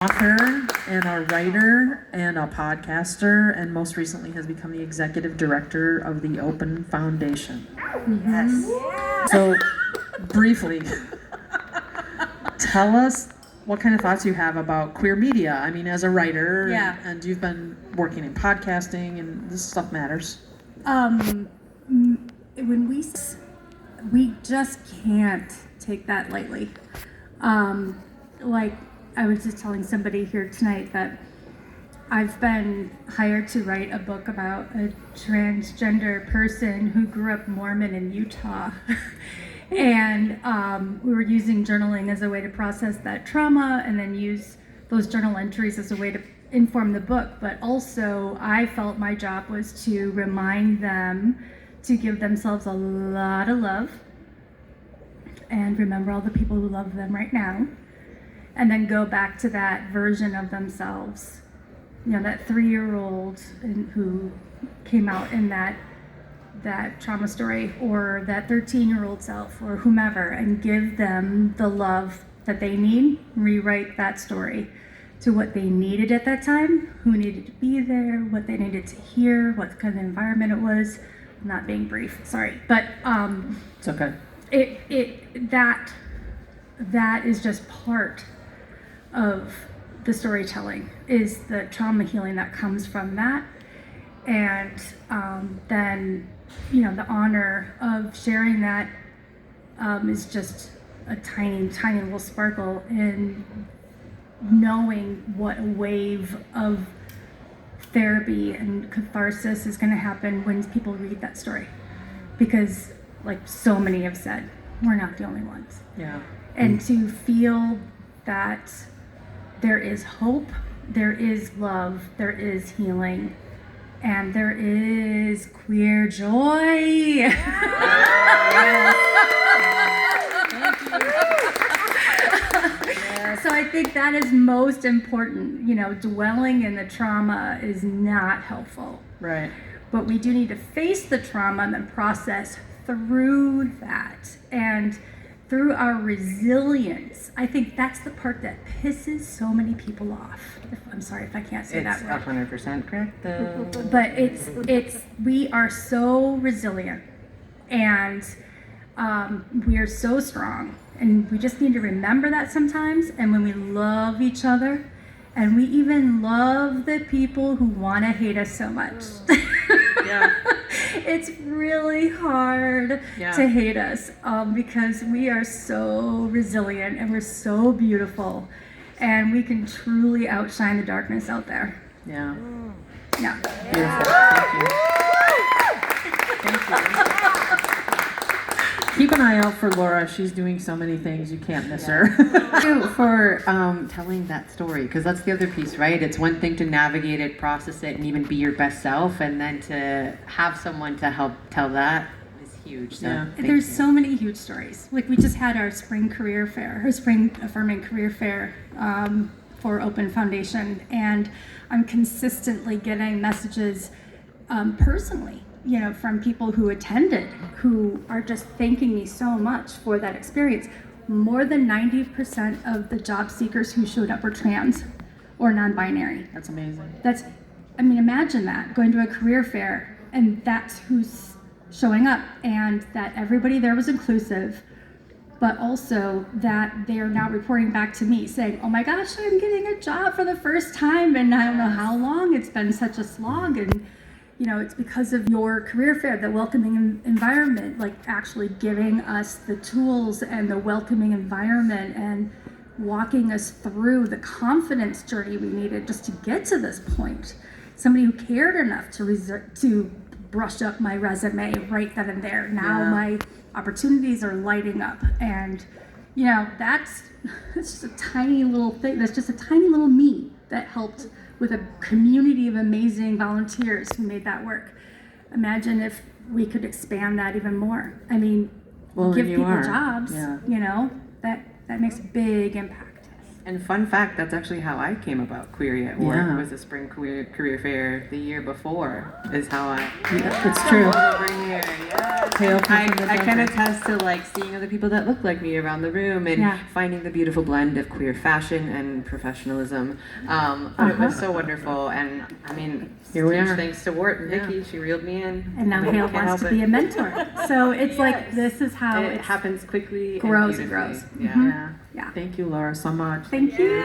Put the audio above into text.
Author and a writer and a podcaster, and most recently has become the executive director of the Open Foundation. Yes. So, briefly, tell us what kind of thoughts you have about queer media. I mean, as a writer, Yeah. and you've been working in podcasting, and this stuff matters. When we just can't take that lightly. Like I was just telling somebody here tonight that I've been hired to write a book about a transgender person who grew up Mormon in Utah. And we were using journaling as a way to process that trauma and then use those journal entries as a way to inform the book. But also I felt my job was to remind them to give themselves a lot of love and remember all the people who love them right now, and then go back to that version of themselves, you know, that 3-year-old who came out in that trauma story, or that 13-year-old self, or whomever, and give them the love that they need. Rewrite that story to what they needed at that time, who needed to be there, what they needed to hear, what kind of environment it was. I'm not being brief, sorry, but It's okay. That is just part of the storytelling, is the trauma healing that comes from that. And then, you know, the honor of sharing that is just a tiny, tiny little sparkle in knowing what a wave of therapy and catharsis is going to happen when people read that story. Because, like so many have said, we're not the only ones. Yeah. And to feel that there is hope, there is love, there is healing, and there is queer joy. So I think that is most important. You know, dwelling in the trauma is not helpful. Right. But we do need to face the trauma and then process through that. And through our resilience, I think that's the part that pisses so many people off. I'm sorry if I can't say that word. It's 100% correct, though. But we are so resilient, and we are so strong, and we just need to remember that sometimes. And when we love each other, and we even love the people who want to hate us so much. Yeah. It's really hard to hate us because we are so resilient and we're so beautiful, and we can truly outshine the darkness out there. Yeah. Yeah. Beautiful. Thank you. Keep an eye out for Laura. She's doing so many things. You can't miss her. Thank you for telling that story, because that's the other piece, right? It's one thing to navigate it, process it, and even be your best self, and then to have someone to help tell that is huge. So Yeah. There's so many huge stories. Like we just had our spring career fair, or spring affirming career fair for Open Foundation, and I'm consistently getting messages personally, you know, from people who attended, who are just thanking me so much for that experience. More than 90% of the job seekers who showed up were trans or non-binary. That's amazing. I mean, imagine that, going to a career fair, and that's who's showing up, and that everybody there was inclusive, but also that they are now reporting back to me saying, oh my gosh, I'm getting a job for the first time, and I don't know how long, it's been such a slog, and you know, it's because of your career fair, the welcoming environment, like actually giving us the tools and the welcoming environment and walking us through the confidence journey we needed just to get to this point. Somebody who cared enough to brush up my resume right then and there. Now my opportunities are lighting up, and you know, that's just a tiny little thing. That's just a tiny little me that helped with a community of amazing volunteers who made that work. Imagine if we could expand that even more. I mean, give people jobs, you know, that makes a big impact. And fun fact, that's actually how I came about Queery at work. Yeah. Was the spring career fair the year before is how I It's true. over here. Yeah. Hail from the I can desert. attest to like seeing other people that look like me around the room and Yeah. finding the beautiful blend of queer fashion and professionalism. But it was so wonderful, and I mean, Here we huge are. thanks to Wart and Yeah. Vicky. She reeled me in. And now Hale Can't wants help to be it. a mentor. So it's like, this is how It it happens quickly grows and and beautifully. grows. Yeah. Yeah. Yeah. Thank you, Laura, so much. Thank you.